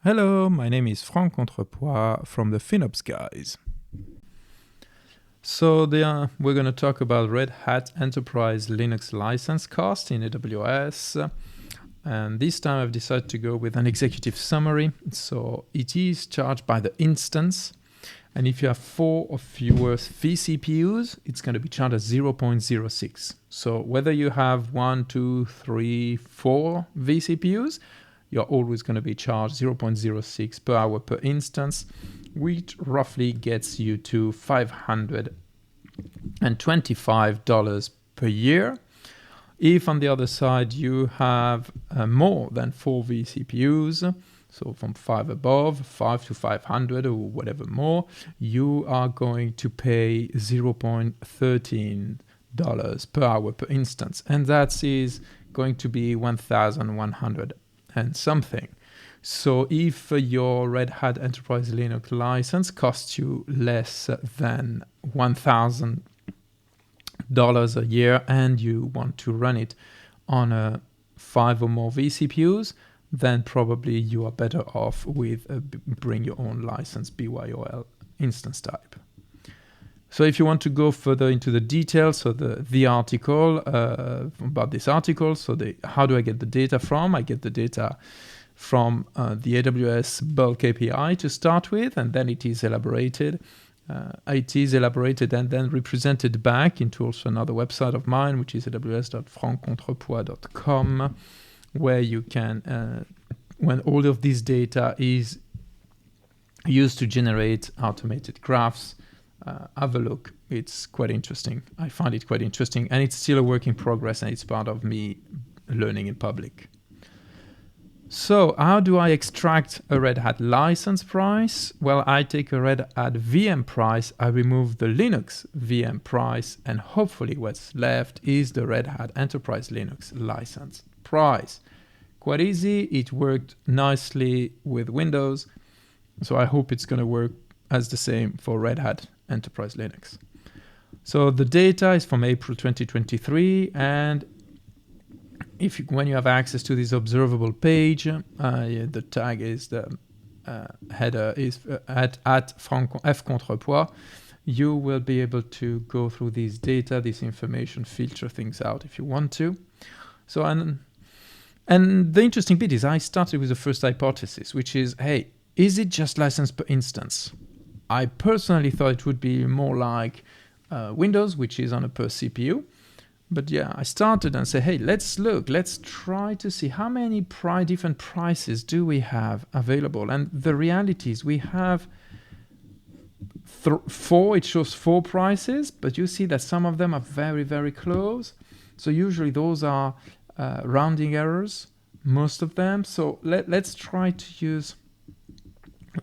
Hello, my name is Franck Contrepois from the FinOps guys. So we're going to talk about Red Hat Enterprise Linux license cost in AWS. And this time I've decided to go with an executive summary. So it is charged by the instance. And if you have 4 or fewer vCPUs, it's going to be charged at 0.06. So whether you have 1, 2, 3, 4 vCPUs, you're always going to be charged 0.06 per hour per instance, which roughly gets you to $525 per year. If on the other side you have more than 4 vCPUs, so from 5 above, 5 to 500 or whatever more, you are going to pay $0.13 per hour per instance. And that is going to be 1,100 and something. So if your Red Hat Enterprise Linux license costs you less than $1,000 a year and you want to run it on 5 or more vCPUs, then probably you are better off with a bring your own license BYOL instance type. So if you want to go further into the details, so the article, about this article, so how do I get the data from? I get the data from the AWS bulk API to start with, and then it is elaborated. And then represented back into also another website of mine, which is aws.franccontrepois.com, where you can, when all of this data is used to generate automated graphs, have a look. It's quite interesting. I find it quite interesting, and it's still a work in progress, and it's part of me learning in public. So how do I extract a Red Hat license price? Well, I take a Red Hat VM price, I remove the Linux VM price, and hopefully what's left is the Red Hat Enterprise Linux license price. Quite easy. It worked nicely with Windows, so I hope it's going to work as the same for Red Hat Enterprise Linux. So the data is from April 2023, and when you have access to this observable page, the tag is the header is at Franck F. Contrepois. You will be able to go through this data, this information, filter things out if you want to. So and the interesting bit is I started with the first hypothesis, which is, hey, is it just license per instance? I personally thought it would be more like Windows, which is on a per CPU. But yeah, I started and said, hey, let's try to see how many different prices do we have available. And the reality is we have 4, it shows 4 prices, but you see that some of them are very, very close. So usually those are rounding errors, most of them. So let's try to use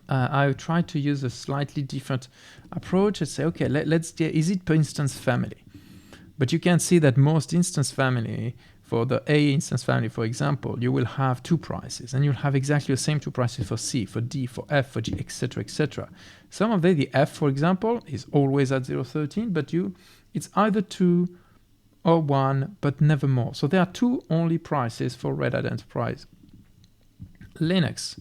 I tried to use a slightly different approach and say, okay, let's get, is it per instance family? But you can see that most instance family, for the A instance family, for example, you will have 2 prices, and you'll have exactly the same 2 prices for C, for D, for F, for G, etc., etc. Some of the F, for example, is always at 0.13, but it's either 2 or 1, but never more. So there are 2 only prices for Red Hat Enterprise Linux.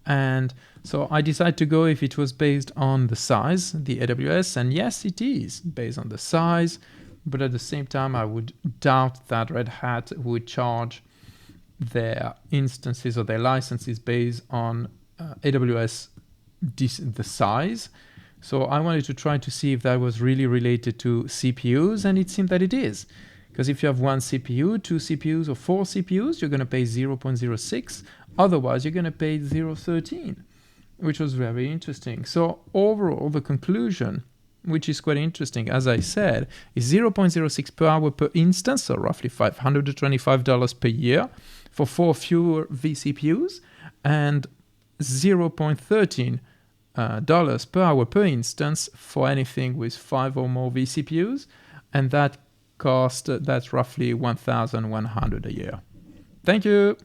And so I decided to go if it was based on the size, the AWS, and yes, it is based on the size, but at the same time, I would doubt that Red Hat would charge their instances or their licenses based on AWS, the size. So I wanted to try to see if that was really related to CPUs, and it seemed that it is. Because if you have 1 CPU, 2 CPUs, or 4 CPUs, you're going to pay 0.06. Otherwise, you're going to pay 0.13, which was very interesting. So overall, the conclusion, which is quite interesting, as I said, is 0.06 per hour per instance, so roughly $525 per year for 4 fewer vCPUs, and $0.13 per hour per instance for anything with 5 or more vCPUs, and that's roughly 1,100 a year. Thank you.